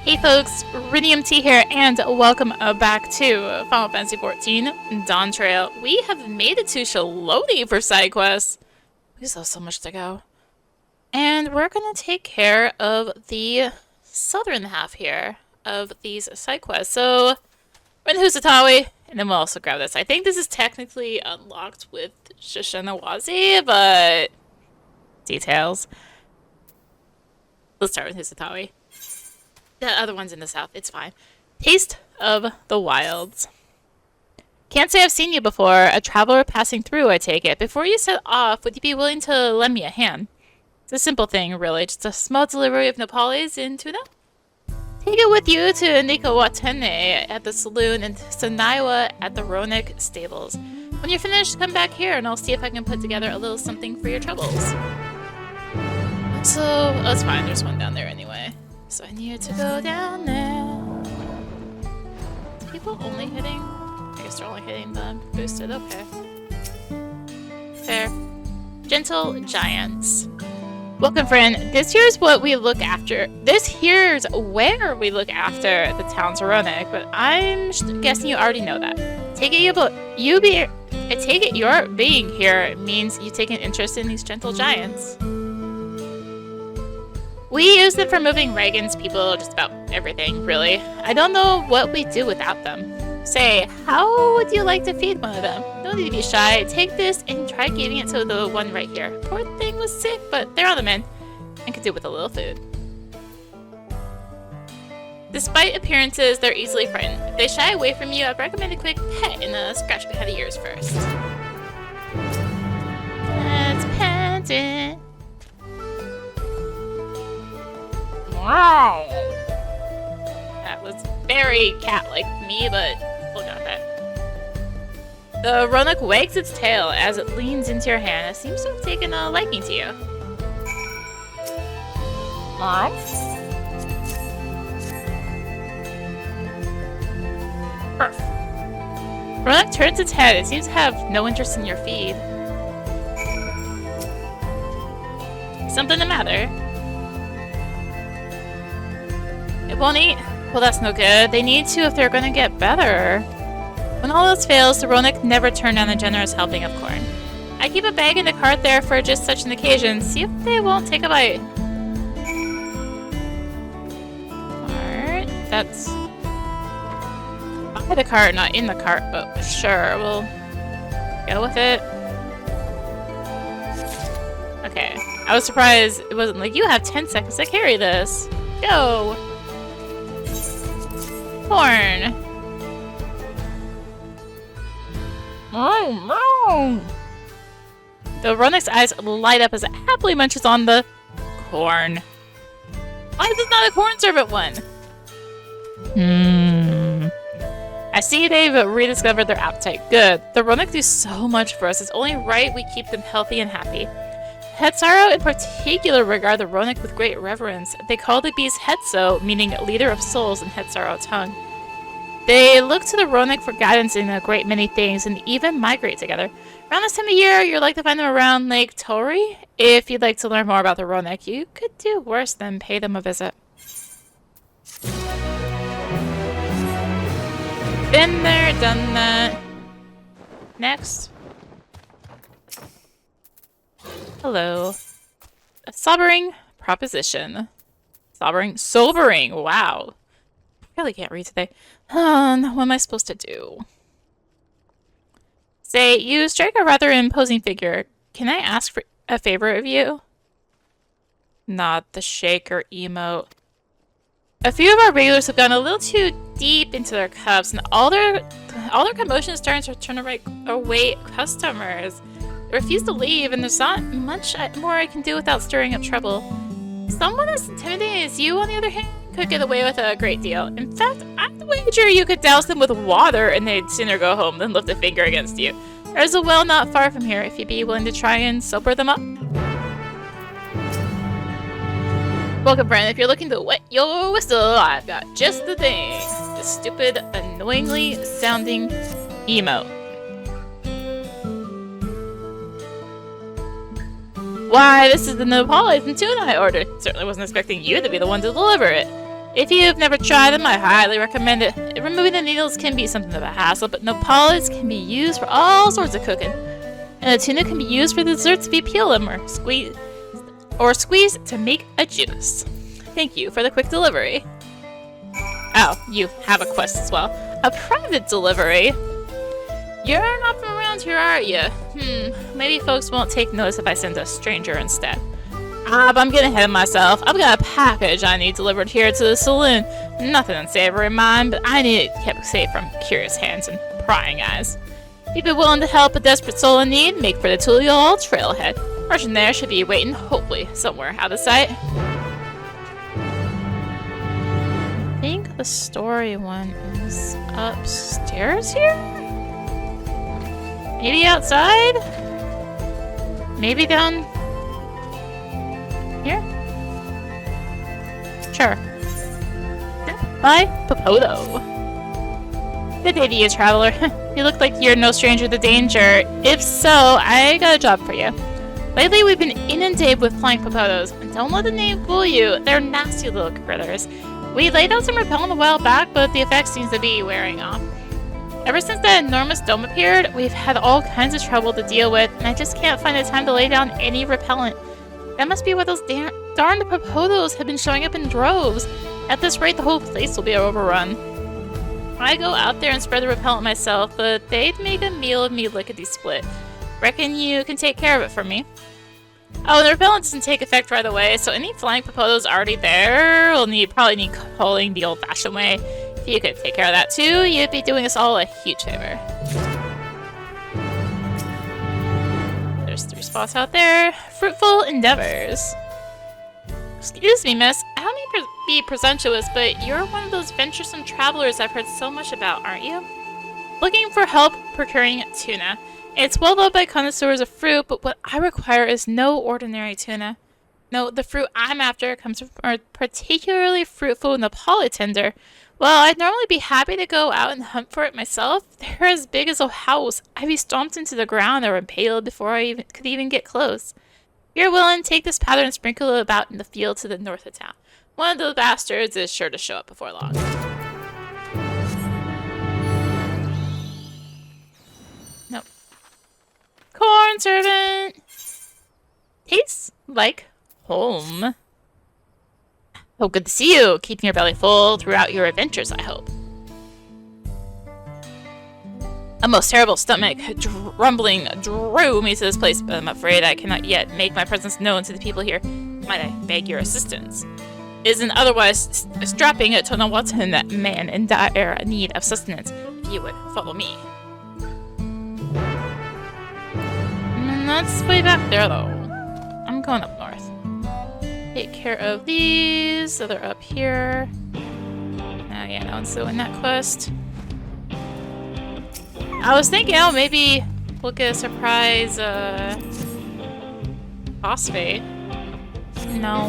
Hey folks, rinimt here, and welcome back to Final Fantasy XIV Dawntrail. We have made it to Shaaloani for side quests. We still have so much to go. And we're going to take care of the southern half here of these side quests. So, we're in Hhusatahwi, and then we'll also grab this. I think this is technically unlocked with Shaaloani, but details. Let's start with Hhusatahwi. The other one's in the south. It's fine. Taste of the Wilds. Can't say I've seen you before. A traveler passing through, I take it. Before you set off, would you be willing to lend me a hand? It's a simple thing, really. Just a small delivery of Nepalese in tuna. Take it with you to Nikawatene at the saloon and Sanaiwa at the Ronik stables. When you're finished, come back here and I'll see if I can put together a little something for your troubles. So, that's fine. There's one down there anyway. So I need to go down there. People only hitting? I guess they're only hitting the boosted. Okay. Fair. Gentle Giants. Welcome, friend. This here's what we look after. This here's where we look after the town's Ronik, but I'm guessing you already know that. Take it I take it your being here means you take an interest in these gentle giants. We use them for moving wagons, people, just about everything, really. I don't know what we'd do without them. Say, how would you like to feed one of them? No need to be shy. Take this and try giving it to the one right here. Poor thing was sick, but they're on the mend and could do with a little food. Despite appearances, they're easily frightened. If they shy away from you, I'd recommend a quick pet and a scratch behind the ears first. Let's pet it. Wow. That was very cat-like to me, but we'll go with that. The Ronik wags its tail as it leans into your hand. It seems to have taken a liking to you. Perf. Ronik turns its head. It seems to have no interest in your feed. Something the matter? It won't eat? Well, that's no good. They need to if they're going to get better. When all else fails, the Ronik never turn down a generous helping of corn. I keep a bag in the cart there for just such an occasion. See if they won't take a bite. Cart. That's by the cart, not in the cart, but sure, we'll go with it. Okay. I was surprised it wasn't like, you have 10 seconds to carry this. Go! Corn. The Ronik's eyes light up as it happily munches on the corn. Why is this not a Cornservant one? I see they've rediscovered their appetite. Good. The Ronik do so much for us. It's only right we keep them healthy and happy. Hetsaro in particular regard the Ronik with great reverence. They call the beast Hetso, meaning leader of souls in Hetsaro tongue. They look to the Ronik for guidance in a great many things and even migrate together. Around this time of year, you're like to find them around Lake Tori. If you'd like to learn more about the Ronik, you could do worse than pay them a visit. Been there, done that. Next. Hello. A sobering proposition. Sobering. Wow. Really can't read today. What am I supposed to do? Say, you strike a rather imposing figure. Can I ask for a favor of you? Not the shaker emote. A few of our regulars have gone a little too deep into their cups, and all their commotion is starting to turn away customers. They refuse to leave, and there's not much more I can do without stirring up trouble. Someone as intimidating as you, on the other hand, could get away with a great deal. In fact, I'd wager you could douse them with water and they'd sooner go home than lift a finger against you. There's a well not far from here if you'd be willing to try and sober them up. Welcome, friend. If you're looking to wet your whistle, I've got just the thing. This stupid, annoyingly sounding emote. Why, this is the Nepalese and tuna I ordered. Certainly wasn't expecting you to be the one to deliver it. If you've never tried them, I highly recommend it. Removing the needles can be something of a hassle, but no pellets can be used for all sorts of cooking. And the tuna can be used for desserts if you peel them or squeeze to make a juice. Thank you for the quick delivery. Oh, you have a quest as well. A private delivery? You're not from around here, are you? Maybe folks won't take notice if I send a stranger instead. But I'm getting ahead of myself. I've got a package I need delivered here to the saloon. Nothing unsavory in mind, but I need it kept safe from curious hands and prying eyes. If you'd be willing to help a desperate soul in need, make for the Dawntrail ahead. Merchant there should be waiting, hopefully, somewhere out of sight. I think the story one is upstairs here? Maybe outside? Maybe down here? Sure. Bye, Popoto. Good day to you, traveler. You look like you're no stranger to danger. If so, I got a job for you. Lately, we've been inundated with flying Popotos. And don't let the name fool you. They're nasty little critters. We laid out some repellent a while back, but the effect seems to be wearing off. Ever since that enormous dome appeared, we've had all kinds of trouble to deal with, and I just can't find the time to lay down any repellent. That must be why those darned Popotos have been showing up in droves. At this rate, the whole place will be overrun. I go out there and spread the repellent myself, but they'd make a meal of me lickety-split. Reckon you can take care of it for me? Oh, and the repellent doesn't take effect right away, so any flying Popotos already there will probably need culling the old-fashioned way. If you could take care of that too, you'd be doing us all a huge favor. There's 3 spots out there. Fruitful endeavors. Excuse me, miss. I don't mean to be presumptuous, but you're one of those venturesome travelers I've heard so much about, aren't you? Looking for help procuring tuna. It's well loved by connoisseurs of fruit, but what I require is no ordinary tuna. No, the fruit I'm after comes from a particularly fruitful Nepali tender. Well, I'd normally be happy to go out and hunt for it myself. They're as big as a house. I'd be stomped into the ground or impaled before I could even get close. If you're willing, take this powder and sprinkle it about in the field to the north of town. One of those bastards is sure to show up before long. Nope. Cornservant! Tastes like home. Oh, good to see you. Keeping your belly full throughout your adventures, I hope. A most terrible stomach rumbling drew me to this place, but I'm afraid I cannot yet make my presence known to the people here. Might I beg your assistance? Is an otherwise strapping Tona Watson man in dire need of sustenance, if you would follow me. That's way back there, though. I'm going up north. Take care of these, so they're up here. Oh yeah, no one's doing that quest. I was thinking, oh, maybe we'll get a surprise, phosphate. No.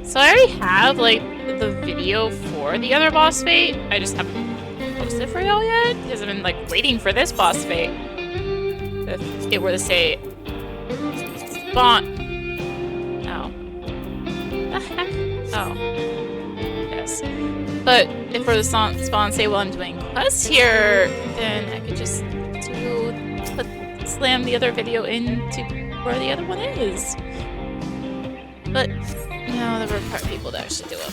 So I already have, like, the video for the other boss fate. I just haven't posted it for y'all yet, because I've been, like, waiting for this boss fate. If it were to say spawn. Oh. The heck? Oh. Yes. But if we're the spawn say while I'm doing quests here, then I could just slam the other video into where the other one is. But, you know, there were people that actually do it.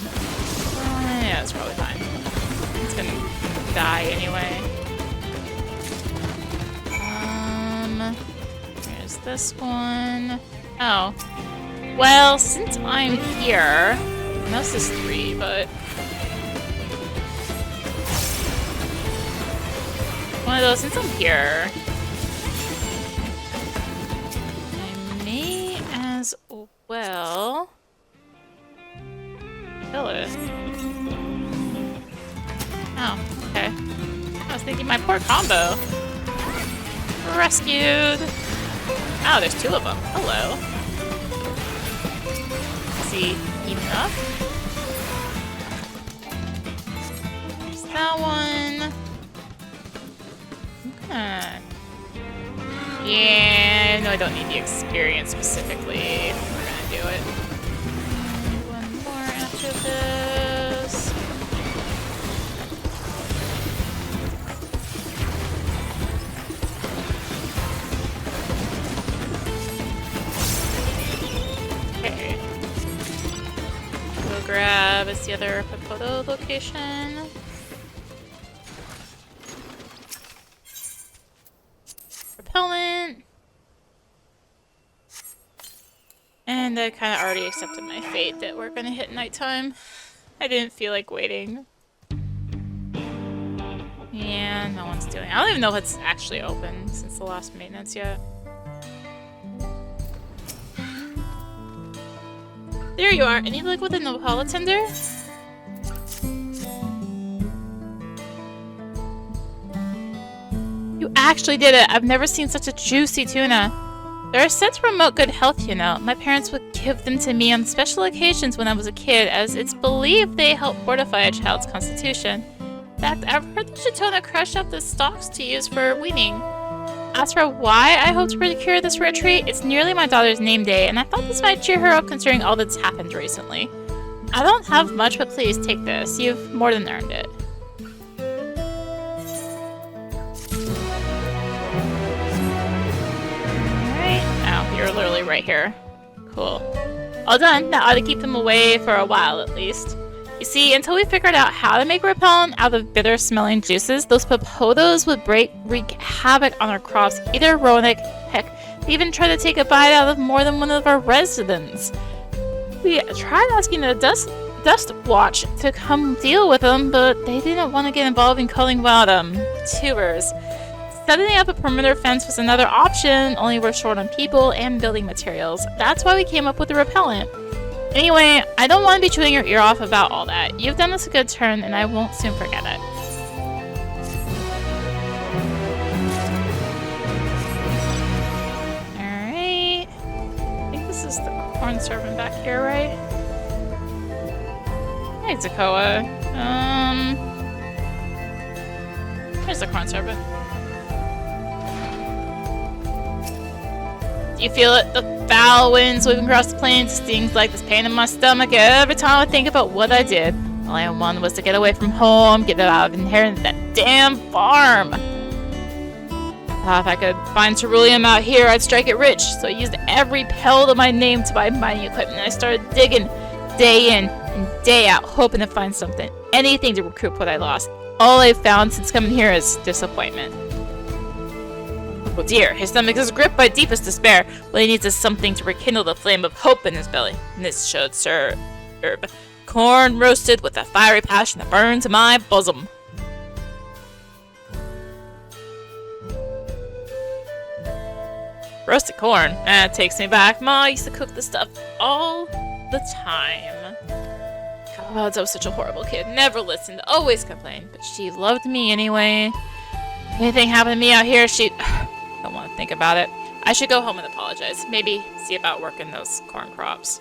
Yeah, it's probably fine. It's gonna die anyway. Here's this one. Oh. Well, since I'm here, and this is 3, but one of those, since I'm here, I may as well kill it. Oh, okay. I was thinking my poor combo. Rescued! Oh, there's 2 of them. Hello. Is he enough? There's that one. Okay. Yeah, no I don't need the experience specifically. We're gonna do it. Do one more after this. Okay. We'll grab is the other Papoto location. Repellent. And I kind of already accepted my fate that we're gonna hit nighttime. I didn't feel like waiting. Yeah, no one's doing it. I don't even know if it's actually open since the last maintenance yet. There you are. Any luck with a Nopala tender? You actually did it. I've never seen such a juicy tuna. They're said to promote good health, you know. My parents would give them to me on special occasions when I was a kid, as it's believed they help fortify a child's constitution. In fact, I've heard the Chitona crush up the stalks to use for weaning. As for why I hope to procure this rare treat, it's nearly my daughter's name day, and I thought this might cheer her up considering all that's happened recently. I don't have much, but please take this. You've more than earned it. You're literally right here. Cool. All done. Now I ought to keep them away for a while at least. You see, until we figured out how to make repellent out of bitter-smelling juices, those Papotos would wreak havoc on our crops. Either ironic, heck, they even tried to take a bite out of more than one of our residents. We tried asking the Dust Watch to come deal with them, but they didn't want to get involved in culling wild tubers. Setting up a perimeter fence was another option, only we're short on people and building materials. That's why we came up with the repellent. Anyway, I don't want to be chewing your ear off about all that. You've done us a good turn, and I won't soon forget it. Alright. I think this is the Cornservant back here, right? Hey, Zakoa. There's the Cornservant. You feel it? The foul wind sweeping across the plains stings like this pain in my stomach every time I think about what I did. All I wanted was to get away from home, get out of inheriting that damn farm. If I could find ceruleum out here, I'd strike it rich. So I used every pelt of my name to buy mining equipment, and I started digging day in and day out, hoping to find something, anything to recoup what I lost. All I've found since coming here is disappointment. Oh dear, his stomach is gripped by deepest despair. What he needs is something to rekindle the flame of hope in his belly. And this should serve. Corn roasted with a fiery passion that burns in my bosom. Roasted corn. That takes me back. Ma used to cook this stuff all the time. God, I was such a horrible kid. Never listened, always complained. But she loved me anyway. If anything happened to me out here, she'd... Don't want to think about it. I should go home and apologize. Maybe see about working those corn crops.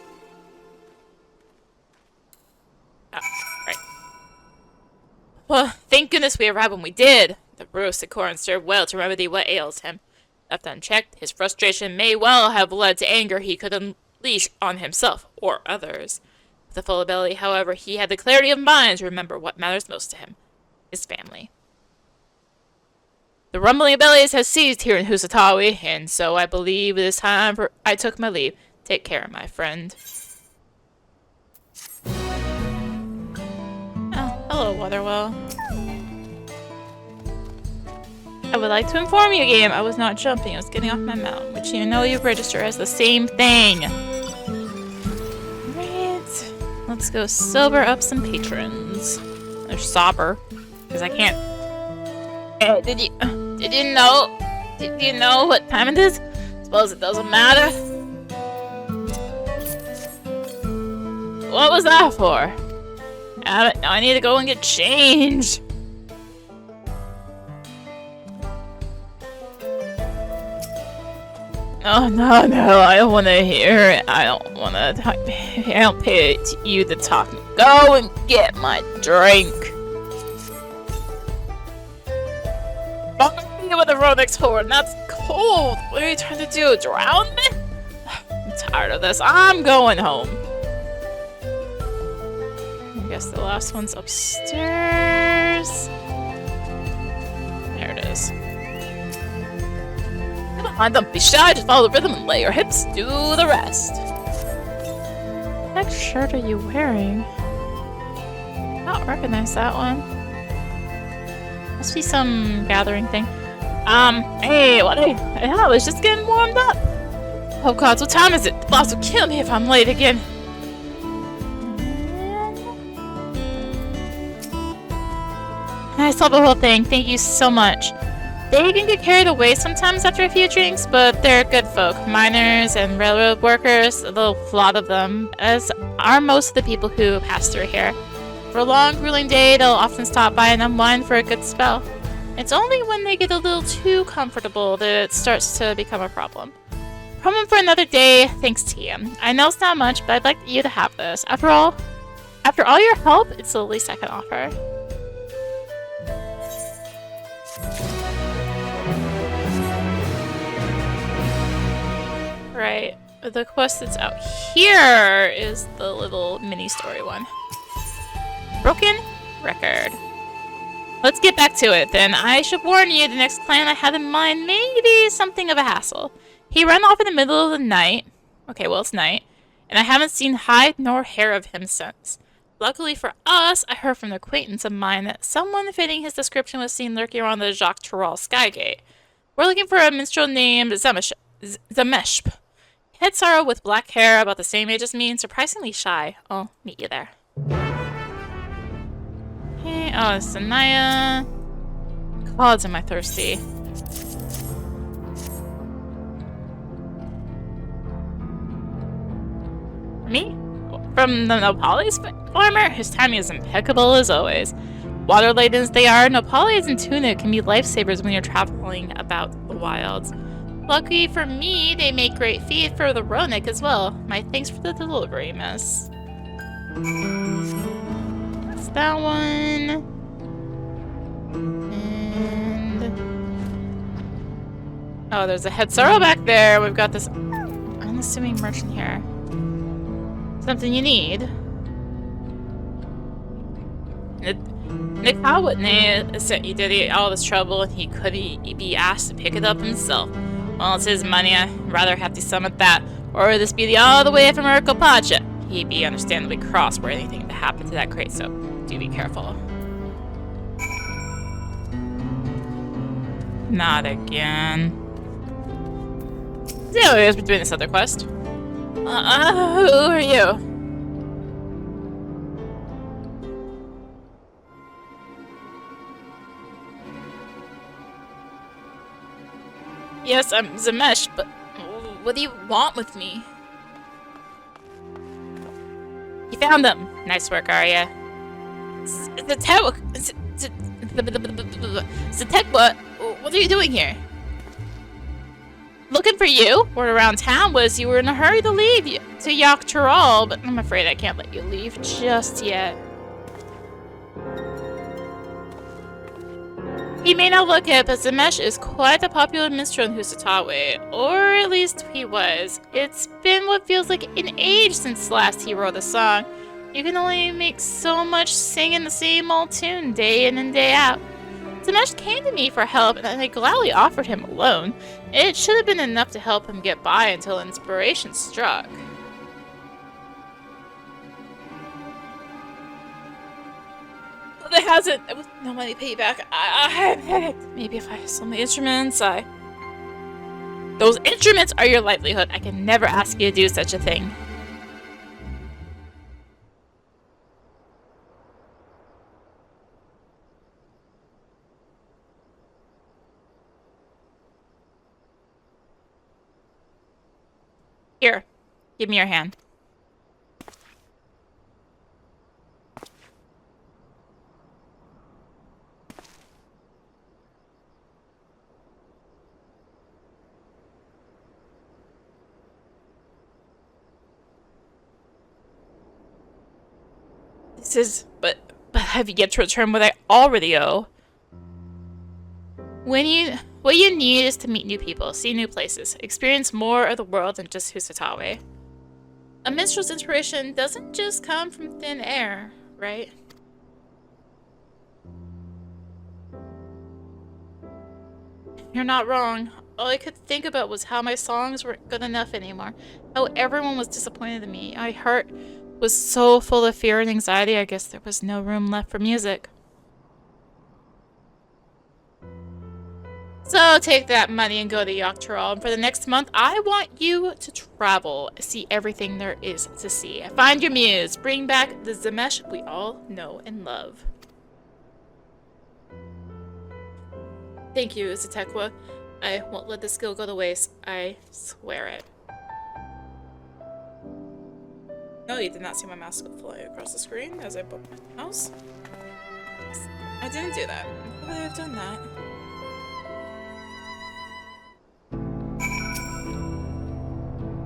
Oh, right. Well, thank goodness we arrived when we did. The roasted corn served well to remedy what ails him. Left unchecked, his frustration may well have led to anger he could unleash on himself or others. With a full ability, however, he had the clarity of mind to remember what matters most to him. His family. The rumbling abilities has ceased here in Hhusatahwi, and so I believe it is time for I took my leave. Take care, my friend. Oh, hello, Waterwell. I would like to inform you, game, I was not jumping, I was getting off my mount, which you know you register as the same thing. Right. Let's go sober up some patrons. Or sobber, because I can't. Did you know? Did you know what time it is? Suppose it doesn't matter. What was that for? I need to go and get changed. Oh, no, I don't want to hear it. I don't want to talk. I don't pay you to talk. Go and get my drink. With a Ronik's horn. That's cold. What are you trying to do? Drown me? I'm tired of this. I'm going home. I guess the last one's upstairs. There it is. Come on, don't be shy. Just follow the rhythm and let your hips do the rest. What shirt are you wearing? I don't recognize that one. Must be some gathering thing. Hey, what? I was just getting warmed up. Oh god, what time is it? The boss will kill me if I'm late again. I saw the whole thing. Thank you so much. They can get carried away sometimes after a few drinks, but they're good folk. Miners and railroad workers, a lot of them, as are most of the people who pass through here. For a long, grueling day, they'll often stop by and unwind for a good spell. It's only when they get a little too comfortable that it starts to become a problem. Problem for another day, thanks to you. I know it's not much, but I'd like you to have this. After all your help, it's the least I can offer. Right, the quest that's out here is the little mini story one. Broken record. Let's get back to it then. I should warn you, the next plan I had in mind may be something of a hassle. He ran off in the middle of the night. Okay, well, it's night. And I haven't seen hide nor hair of him since. Luckily for us, I heard from an acquaintance of mine that someone fitting his description was seen lurking around the Dawntrail Skygate. We're looking for a minstrel named Zameshp. Head sorrow with black hair, about the same age as me, and surprisingly shy. I'll meet you there. Okay, oh, it's Anaya. God, am I thirsty. Me? From the Nopali's farmer? His timing is impeccable as always. Water-laden as they are, Nopali's and tuna can be lifesavers when you're traveling about the wilds. Lucky for me, they make great feed for the Ronik as well. My thanks for the delivery, miss. That's that one. And... oh, there's a head sorrow back there. We've got this unassuming merchant here. Something you need. Nick wouldn't sent you did all this trouble and he could be asked to pick it up himself. Well, it's his money. I'd rather have to summon that, or this be all the way from Pacha. He'd be understandably cross were anything to happen to that crate, so do be careful. Not again. So anyways, we're doing this other quest. Who are you? Yes, I'm Zamesh, but what do you want with me? You found them. Nice work, Arya. What are you doing here? Looking for you? Word around town was you were in a hurry to leave to Dawntrail, but I'm afraid I can't let you leave just yet. He may not look it, but Zamesh is quite a popular minstrel in Hhusatahwi, or at least he was. It's been what feels like an age since last he wrote a song. You can only make so much singing the same old tune day in and day out. Zamesh came to me for help, and I gladly offered him a loan. It should have been enough to help him get by until inspiration struck. It hasn't. With no money payback. Maybe if I sell my instruments, those instruments are your livelihood. I can never ask you to do such a thing. Here, give me your hand. But have you yet to return what I already owe? When you What you need is to meet new people, see new places, experience more of the world than just Hhusatahwi. A minstrel's inspiration doesn't just come from thin air, right? You're not wrong. All I could think about was how my songs weren't good enough anymore. How everyone was disappointed in me. My heart was so full of fear and anxiety, I guess there was no room left for music. So take that money and go to Dawntrail. And for the next month, I want you to travel, see everything there is to see. Find your muse. Bring back the Zamesh we all know and love. Thank you, Hhusatahwi. I won't let this skill go to waste. I swear it. No, you did not see my mouse go flying across the screen as I booked my mouse. I didn't do that. Why would I have done that?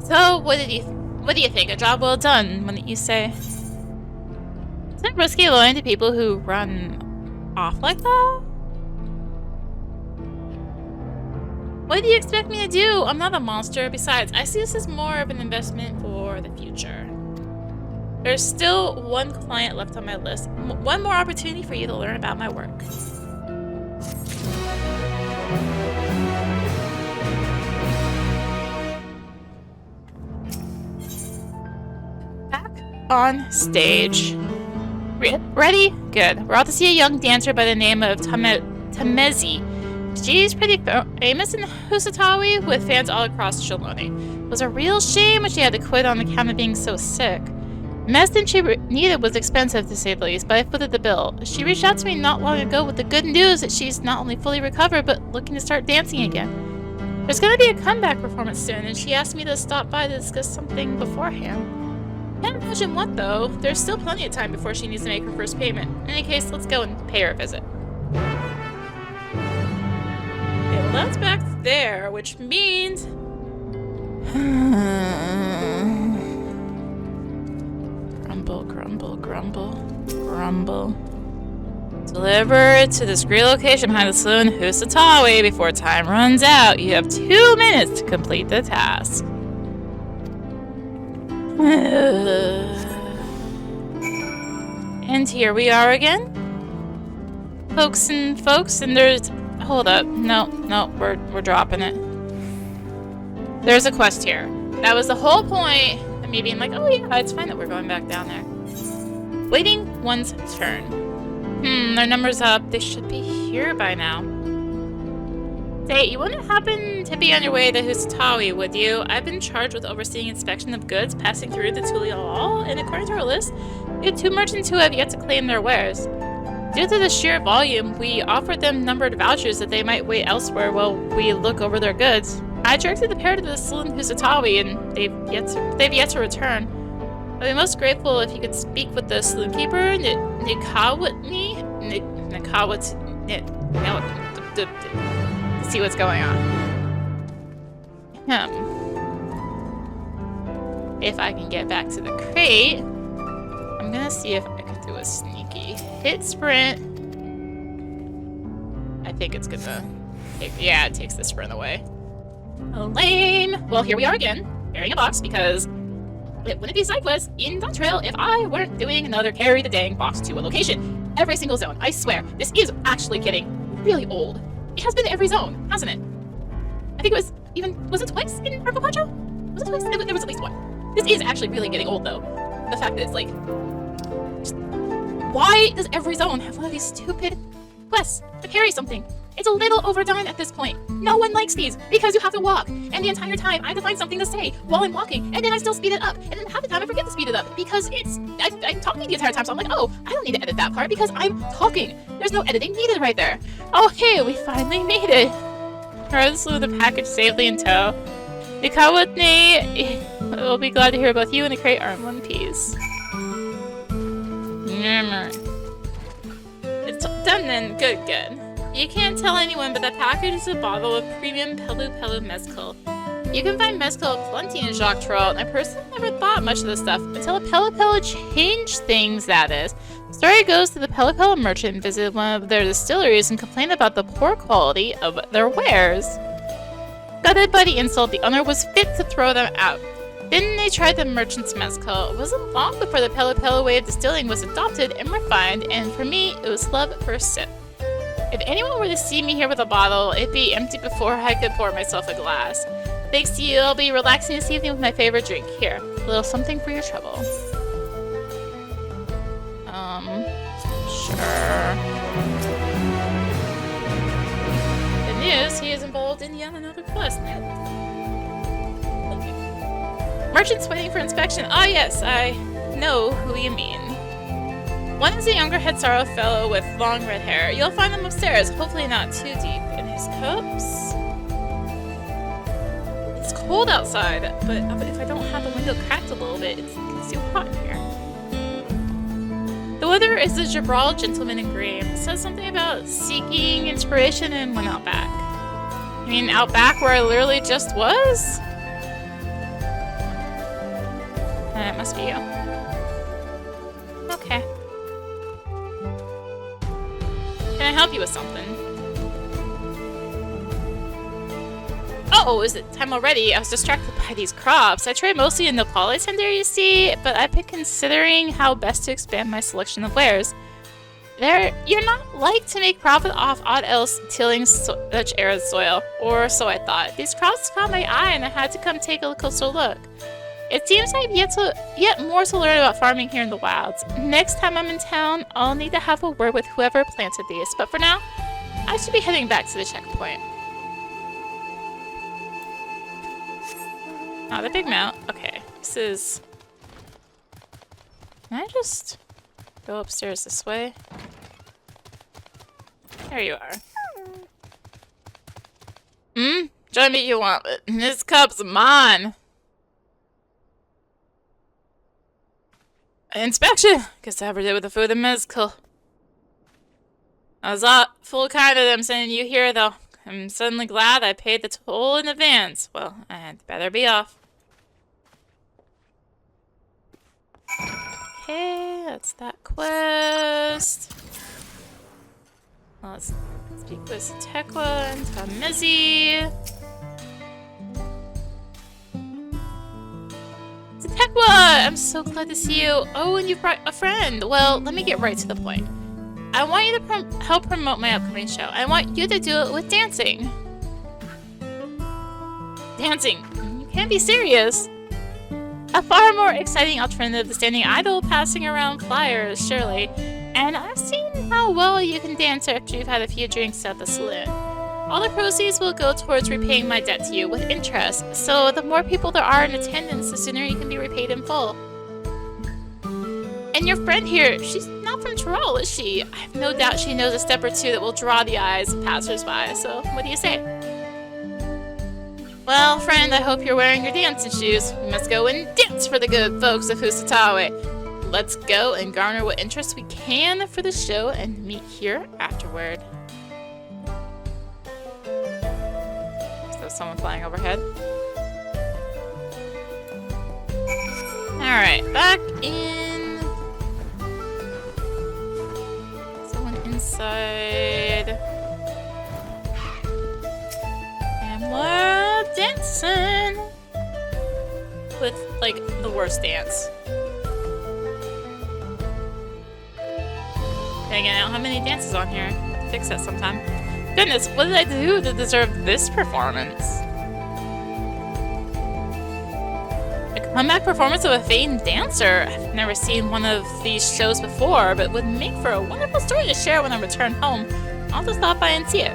So, what do you think? A job well done, wouldn't you say? Isn't it risky lying to people who run off like that? What do you expect me to do? I'm not a monster. Besides, I see this as more of an investment for the future. There's still one client left on my list. One more opportunity for you to learn about my work. On stage. Ready? Good. We're out to see a young dancer by the name of Tamezi. She's pretty famous in Hhusatahwi with fans all across Shaaloani. It was a real shame when she had to quit on account of being so sick. The medicine she needed was expensive to say the least, but I footed the bill. She reached out to me not long ago with the good news that she's not only fully recovered, but looking to start dancing again. There's gonna be a comeback performance soon, and she asked me to stop by to discuss something beforehand. Can't imagine what, though. There's still plenty of time before she needs to make her first payment. In any case, let's go and pay her a visit. Okay, well that's back there, which means... Grumble, grumble, grumble, grumble. Deliver to the discreet location behind the saloon Hhusatahwi before time runs out. You have 2 minutes to complete the task. And here we are again. Folks, and there's... Hold up. No, we're dropping it. There's a quest here. That was the whole point of me being like, oh yeah, it's fine that we're going back down there. Waiting one's turn. Their number's up. They should be here by now. Say, you wouldn't happen to be on your way to Hhusatahwi, would you? I've been charged with overseeing inspection of goods passing through the Tulial, and according to our list, we have 2 merchants who have yet to claim their wares. Due to the sheer volume, we offered them numbered vouchers that they might wait elsewhere while we look over their goods. I directed the pair to the saloon Hhusatahwi, and they've yet to return. I'd be most grateful if you could speak with the saloon keeper, Nikawatni, see what's going on. If I can get back to the crate, I'm gonna see if I can do a sneaky hit sprint. I think it's gonna take, yeah, it takes the sprint away. Lame. Well, here we are again, carrying a box because it wouldn't be a side quest in Dawntrail if I weren't doing another carry the dang box to a location. Every single zone, I swear, this is actually getting really old. It has been every zone, hasn't it? I think it was was it twice in Purple Quadro? Was it twice? There was at least one. This is actually really getting old, though. The fact that it's like... why does every zone have one of these stupid quests to carry something? It's a little overdone at this point. No one likes these because you have to walk. And the entire time, I have to find something to say while I'm walking. And then I still speed it up. And then half the time, I forget to speed it up because I'm talking the entire time. So I'm like, oh, I don't need to edit that part because I'm talking. There's no editing needed right there. Oh, hey, we finally made it. Regardless of the package safely in tow. Nikawatni will be glad to hear both you and the crate are in one piece. It's done then. Good. You can't tell anyone, but that package is a bottle of premium Pelu Pelu Mezcal. You can find mezcal plenty in Dawntrail, and I personally never thought much of this stuff until a Pelipella changed things, that is. The story goes that the Pelipella merchant visited one of their distilleries and complained about the poor quality of their wares. Gutted by the insult, the owner was fit to throw them out. Then they tried the merchant's mezcal. It wasn't long before the Pelipella way of distilling was adopted and refined, and for me, it was love at first sip. If anyone were to see me here with a bottle, it'd be empty before I could pour myself a glass. Thanks to you, I'll be relaxing this evening with my favorite drink. Here, a little something for your trouble. Sure. Good news, he is involved in yet another quest. Merchant's waiting for inspection. Ah, yes, I know who you mean. One is a younger head sorrow fellow with long red hair. You'll find him upstairs, hopefully not too deep in his cups. It's cold outside, but if I don't have the window cracked a little bit, it's too hot in here. The weather is the Jabral gentleman in grey. It says something about seeking inspiration and went out back. You mean out back where I literally just was? It must be you. Okay. Can I help you with something? Oh, is it time already? I was distracted by these crops. I trade mostly in the polytender, you see, but I've been considering how best to expand my selection of wares. You're not like to make profit off aught else tilling such arid soil, or so I thought. These crops caught my eye and I had to come take a closer look. It seems I have yet more to learn about farming here in the wilds. Next time I'm in town, I'll need to have a word with whoever planted these, but for now, I should be heading back to the checkpoint. Oh, the big mount. Okay, this is... Can I just go upstairs this way? There you are. Join me if you want, but this cup's mine. Inspection! Guess I ever did with the food and mezcal. I was full kind of them sending you here, though. I'm suddenly glad I paid the toll in advance. Well, I'd better be off. Okay, that's that quest. Let's speak with Tekwa and Tamizi. Tekwa! I'm so glad to see you. Oh, and you brought a friend. Well, let me get right to the point. I want you to help promote my upcoming show. I want you to do it with dancing. Dancing? You can't be serious. A far more exciting alternative to standing idle passing around flyers, surely. And I've seen how well you can dance after you've had a few drinks at the saloon. All the proceeds will go towards repaying my debt to you with interest, so the more people there are in attendance, the sooner you can be repaid in full. And your friend here, she's not from Tyrol, is she? I have no doubt she knows a step or two that will draw the eyes of passers-by, so what do you say? Well, friend, I hope you're wearing your dancing shoes. We must go and dance for the good folks of Hhusatahwi. Let's go and garner what interest we can for the show and meet here afterward. Someone flying overhead. Alright, back in. Someone inside. And we're dancing with, like, the worst dance. Dang it, I don't have many dances on here. I'll have to fix that sometime. Goodness, what did I do to deserve this performance? A comeback performance of a famed dancer. I've never seen one of these shows before, but would make for a wonderful story to share when I return home. I'll just stop by and see it.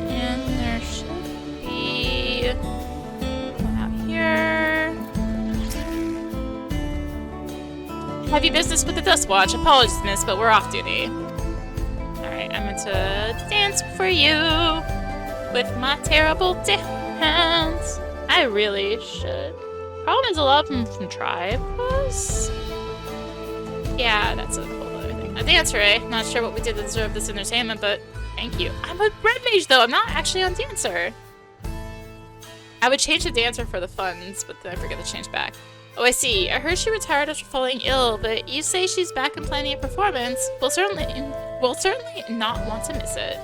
And there should be one out here. Have you business with the Dust Watch? Apologies, miss, but we're off duty. Alright, I'm going to dance for you with my terrible dance. I really should. Problem is a lot of them from Tribe. Yeah, that's a whole other thing. A dancer, eh? Not sure what we did to deserve this entertainment, but Thank you. I'm a red mage, though. I'm not actually on dancer. I would change to dancer for the funds, but then I forget to change back. Oh, I see. I heard she retired after falling ill, but you say she's back and planning a performance. We'll certainly not want to miss it.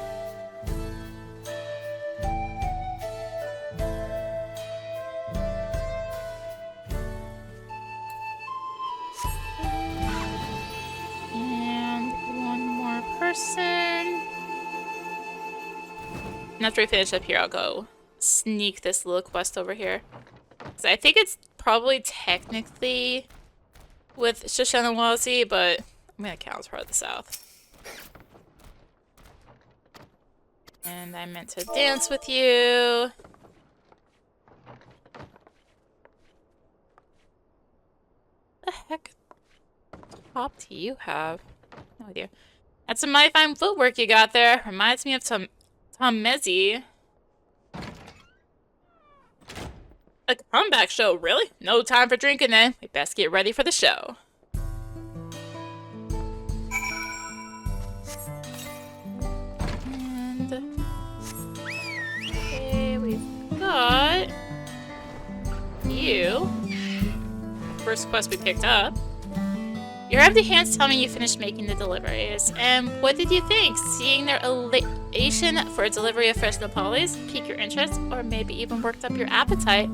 And one more person. And after we finish up here, I'll go sneak this little quest over here. So I think it's probably technically with Shaaloani, but I'm gonna count as part of the South. And I meant to dance with you. The heck top do you have? No idea. That's some mighty fine footwork you got there. Reminds me of Tom Mezzi. A comeback show, really? No time for drinking then. We best get ready for the show. And okay, we've got you. First quest we picked up. Your empty hands tell me you finished making the deliveries. And what did you think? Seeing their elation for a delivery of fresh Nepalis pique your interest, or maybe even worked up your appetite?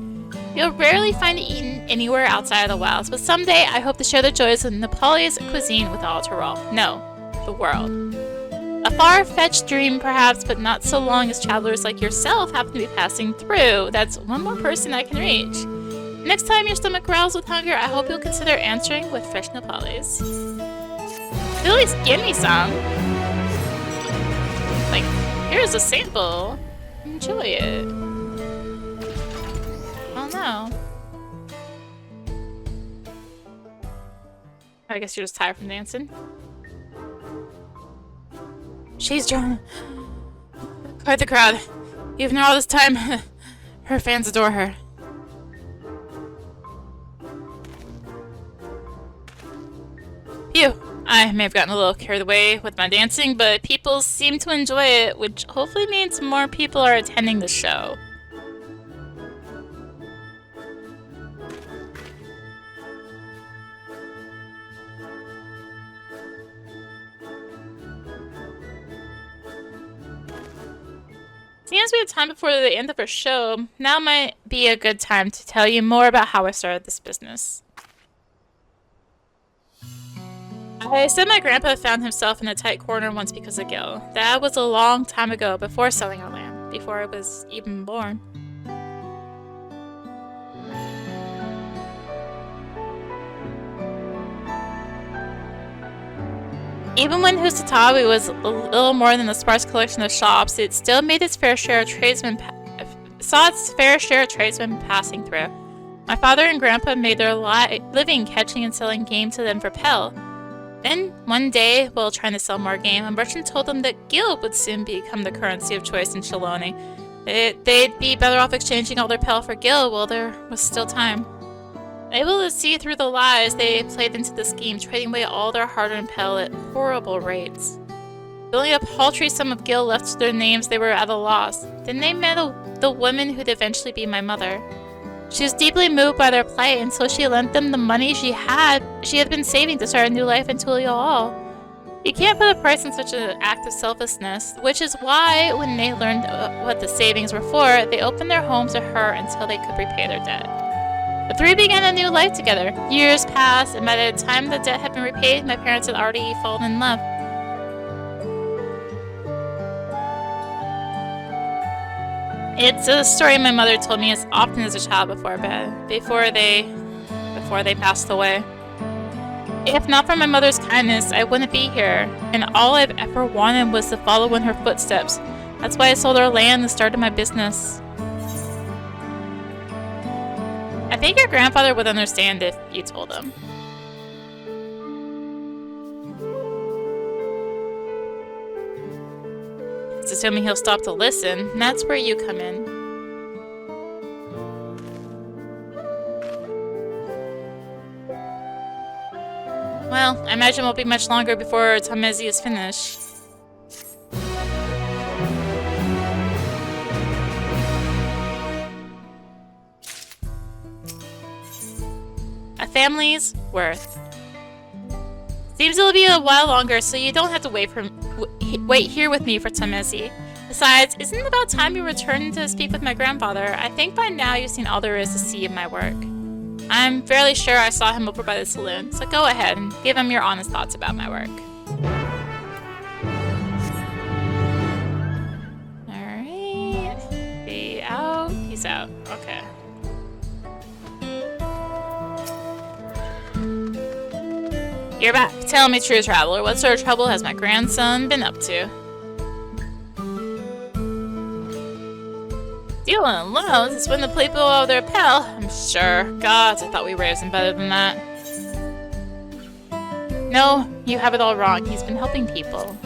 You'll rarely find it eaten anywhere outside of the wilds, but someday I hope to share the joys of Nepalese cuisine with all Tyrol. No, the world. A far-fetched dream, perhaps, but not so long as travelers like yourself happen to be passing through. That's one more person I can reach. Next time your stomach growls with hunger, I hope you'll consider answering with fresh Nepalese. At least give me some. Like, here's a sample. Enjoy it. Oh no. I guess you're just tired from dancing. She's drawn quite the crowd. Even all this time, her fans adore her. Phew. I may have gotten a little carried away with my dancing, but people seem to enjoy it, which hopefully means more people are attending the show. Seeing as we have time before the end of our show, now might be a good time to tell you more about how I started this business. I said my grandpa found himself in a tight corner once because of Gil. That was a long time ago, before selling our land, before I was even born. Even when Hhusatahwi was a little more than a sparse collection of shops, it still made its fair share of tradesmen passing through. My father and grandpa made their living catching and selling game to them for Pell. Then, one day, while trying to sell more game, a merchant told them that Gil would soon become the currency of choice in Shaaloani. They'd be better off exchanging all their Pell for Gil while there was still time. Able to see through the lies, they played into the scheme, trading away all their hard-earned Pell at horrible rates. With only a paltry sum of Gil left to their names, they were at a loss. Then they met the woman who'd eventually be my mother. She was deeply moved by their plight, and so she lent them the money she had been saving to start a new life in Tulial. You can't put a price on such an act of selflessness, which is why, when they learned what the savings were for, they opened their homes to her until they could repay their debt. The three began a new life together. Years passed, and by the time the debt had been repaid, my parents had already fallen in love. It's a story my mother told me as often as a child before they passed away. If not for my mother's kindness, I wouldn't be here, and all I've ever wanted was to follow in her footsteps. That's why I sold our land and started my business. I think your grandfather would understand if you told him. It's assuming he'll stop to listen, and that's where you come in. Well, I imagine it won't be much longer before Tamezi is finished. A family's worth. Seems it'll be a while longer, so you don't have to wait here with me for Tamesi. Besides, isn't it about time you returned to speak with my grandfather? I think by now you've seen all there is to see of my work. I'm fairly sure I saw him over by the saloon, so go ahead and give him your honest thoughts about my work. Alright. Be out. Peace out. Okay. You're back. Tell me, true traveler, what sort of trouble has my grandson been up to? Stealing loans is when the people over their pal. I'm sure. Gods, I thought we raised him better than that. No, you have it all wrong. He's been helping people.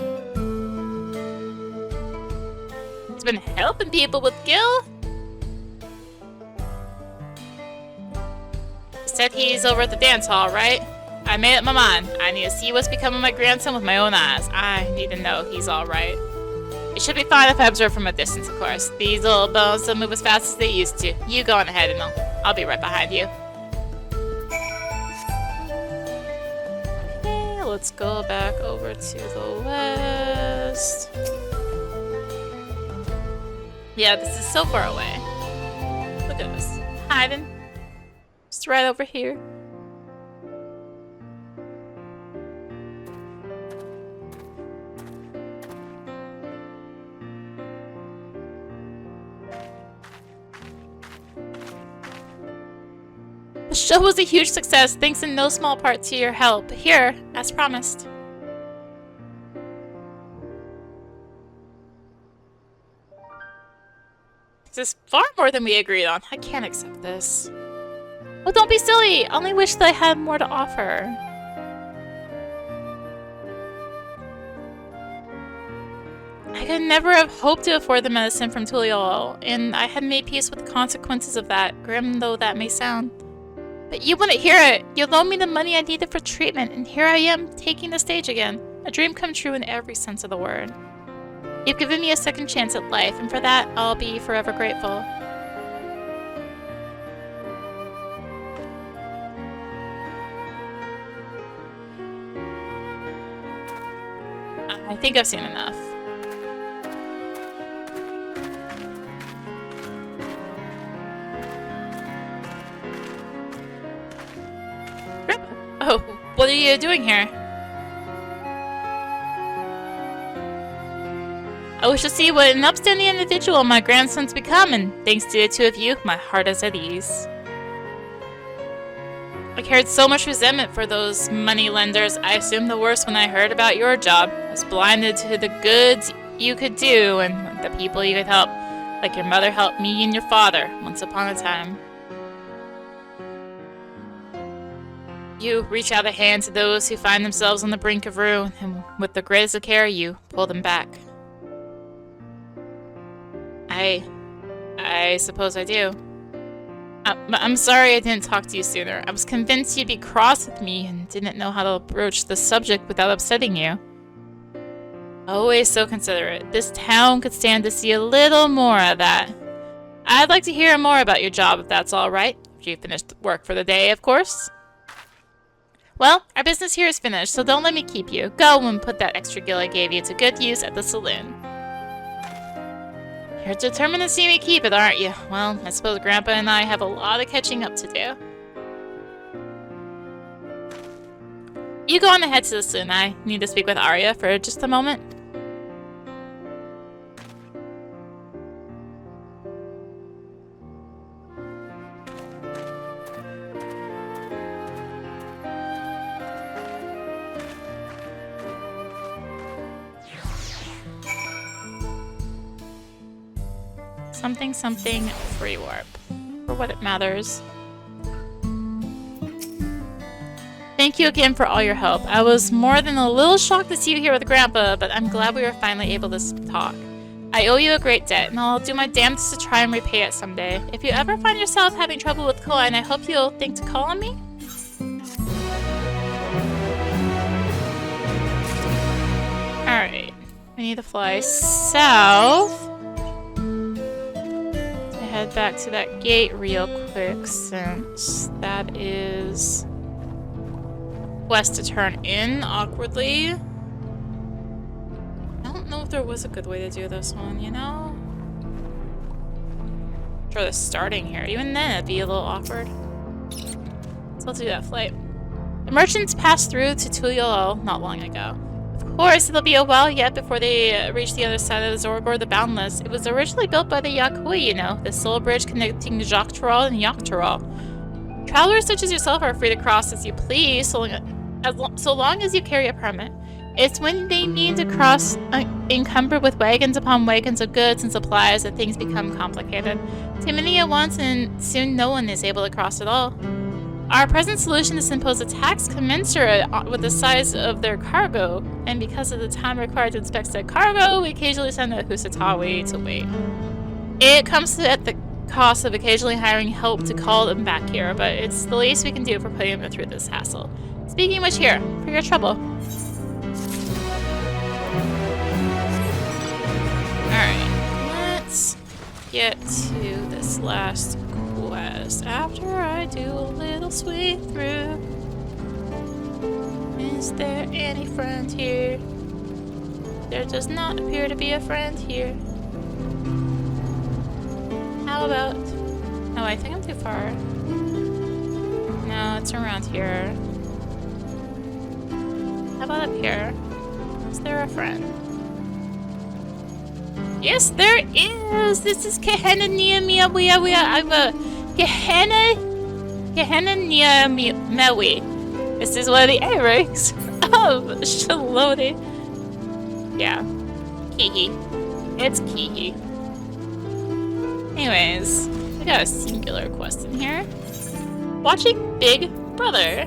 He's been helping people with Gil? You said he's over at the dance hall, right? I made up my mind. I need to see what's become of my grandson with my own eyes. I need to know he's alright. It should be fine if I observe from a distance, of course. These little bones don't move as fast as they used to. You go on ahead and I'll be right behind you. Okay, let's go back over to the west. Yeah, this is so far away. Look at us. Hiding. Just right over here. The show was a huge success, thanks in no small part to your help. Here, as promised. This is far more than we agreed on. I can't accept this. Oh, don't be silly! I only wish that I had more to offer. I could never have hoped to afford the medicine from Tuliol, and I had made peace with the consequences of that, grim though that may sound. But you wouldn't hear it. You loaned me the money I needed for treatment, and here I am, taking the stage again. A dream come true in every sense of the word. You've given me a second chance at life, and for that, I'll be forever grateful. I think I've seen enough. Oh, what are you doing here? I wish to see what an upstanding individual my grandson's become, and thanks to the two of you, my heart is at ease. I carried so much resentment for those money lenders. I assumed the worst when I heard about your job. I was blinded to the goods you could do and the people you could help, like your mother helped me and your father once upon a time. You reach out a hand to those who find themselves on the brink of ruin, and with the greatest of care, you pull them back. I suppose I do. I'm sorry I didn't talk to you sooner. I was convinced you'd be cross with me and didn't know how to broach the subject without upsetting you. Always so considerate. This town could stand to see a little more of that. I'd like to hear more about your job if that's alright. If you finished work for the day, of course. Well, our business here is finished, so don't let me keep you. Go and put that extra gil I gave you to good use at the saloon. You're determined to see me keep it, aren't you? Well, I suppose Grandpa and I have a lot of catching up to do. You go on ahead to the saloon. I need to speak with Arya for just a moment. Something free warp. For what it matters. Thank you again for all your help. I was more than a little shocked to see you here with Grandpa, but I'm glad we were finally able to talk. I owe you a great debt, and I'll do my damnedest to try and repay it someday. If you ever find yourself having trouble with coin, I hope you'll think to call on me. Alright. We need to fly south. head back to that gate real quick since that is quest to turn in awkwardly. I don't know if there was a good way to do this one, you know? Sure, the starting here. Even then, it'd be a little awkward. So let's do that flight. The merchants passed through to Tuliol not long ago. Of course, it'll be a while yet before they reach the other side of the Zorgor the Boundless. It was originally built by the Yakui, you know, the sole bridge connecting Jok'Tarol and Yok'Tarol. Travelers such as yourself are free to cross as you please, so long as you carry a permit. It's when they need to cross encumbered with wagons upon wagons of goods and supplies that things become complicated. Too many at once, and soon no one is able to cross at all. Our present solution is to impose a tax commensurate with the size of their cargo, and because of the time required to inspect said cargo, we occasionally send a Hhusatahwi to wait. It comes at the cost of occasionally hiring help to call them back here, but it's the least we can do for putting them through this hassle. Speaking of which, here, for your trouble. Alright, let's get to this last quest after I do a little sweep through. Is there any friend here? There does not appear to be a friend here. How about... Oh, I think I'm too far. No, it's around here. How about up here? Is there a friend? Yes, there is! This is Gehenna Nia Mia Wea Wea Iva. Gehenna Nia Mewi. This is one of the Erics of Shaaloani. Yeah. Kihi. It's Kihi. Anyways, we got a singular quest in here. Watching Big Brother.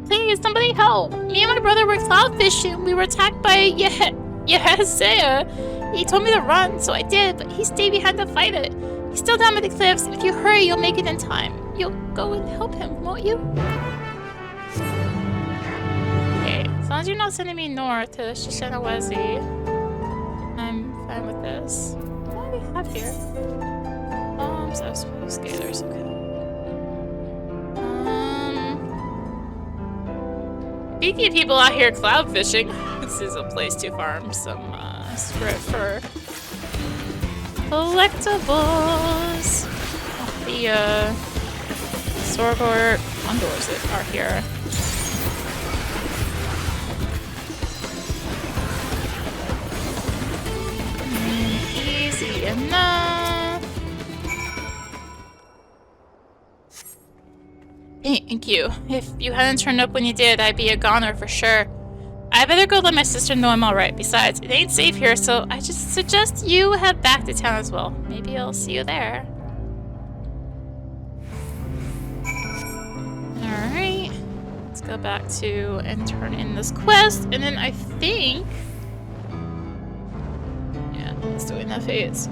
Please, somebody help! Me and my brother were cloud fishing. We were attacked by Hhusatahwi. He told me to run, so I did, but he stayed behind to fight it. He's still down by the cliffs. If you hurry, you'll make it in time. You'll go and help him, won't you? Okay, as long as you're not sending me north to Shaaloani, I'm fine with this. What do we have here? Bombs, I suppose scalers, okay. Speaking of people out here cloud fishing, this is a place to farm some script for collectibles. The Zorgor condors that are here. Easy enough. Thank you. If you hadn't turned up when you did, I'd be a goner for sure. I better go let my sister know I'm alright. Besides, it ain't safe here, so I just suggest you head back to town as well. Maybe I'll see you there. Alright. Let's go back to and turn in this quest, and then I think... Yeah, let's do enough phase.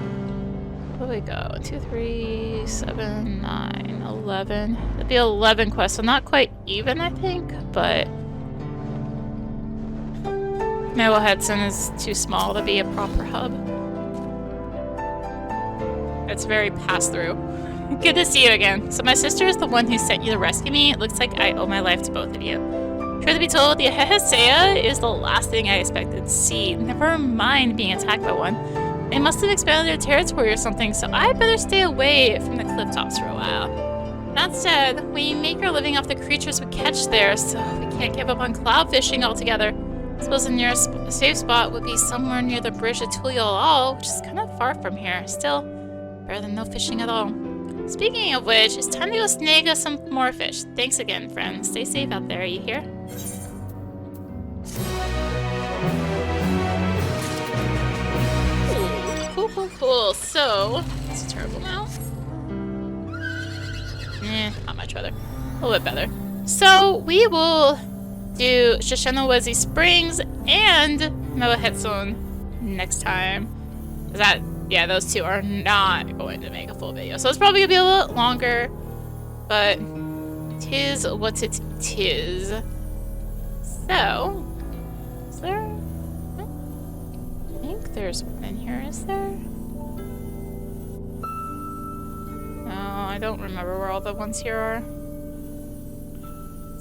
Where do we go? 1, 2, 3, 7, 9, 11. That'd be 11 quests, so not quite even, I think, but... Hudson is too small to be a proper hub. It's very pass-through. Good to see you again. So my sister is the one who sent you to rescue me. It looks like I owe my life to both of you. Truth to be told, the Hhusatahwi is the last thing I expected to see. Never mind being attacked by one. They must have expanded their territory or something, so I better stay away from the cliff tops for a while. That said, we make our living off the creatures we catch there, so we can't give up on cloud fishing altogether. I suppose the nearest safe spot would be somewhere near the bridge of Tuliol, which is kind of far from here. Still, better than no fishing at all. Speaking of which, it's time to go snag us some more fish. Thanks again, friend. Stay safe out there, you hear? Cool. So, it's a terrible now. Not much better. A little bit better. So, we will do Shaaloani Springs and Mohetson next time. Yeah, those two are not going to make a full video. So it's probably gonna be a little longer, but tis what it is. So, is there? I think there's one in here, is there? I don't remember where all the ones here are.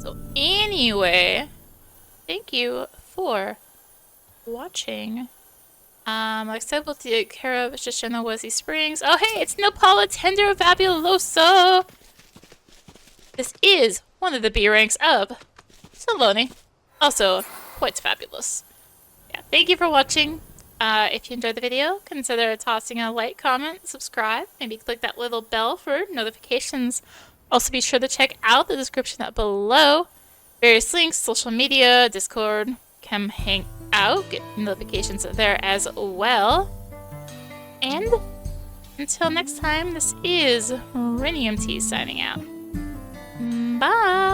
So anyway, thank you for watching. Like I said, we'll take care of Shaaloani Springs. Oh hey, it's Nopala Tender Fabuloso! This is one of the B ranks of Shaaloani. Also, quite fabulous. Yeah, thank you for watching. If you enjoyed the video, consider tossing a like, comment, subscribe. Maybe click that little bell for notifications. Also be sure to check out the description up below. Various links, social media, Discord, come hang out, get notifications there as well. And until next time, this is rinimt signing out. Bye!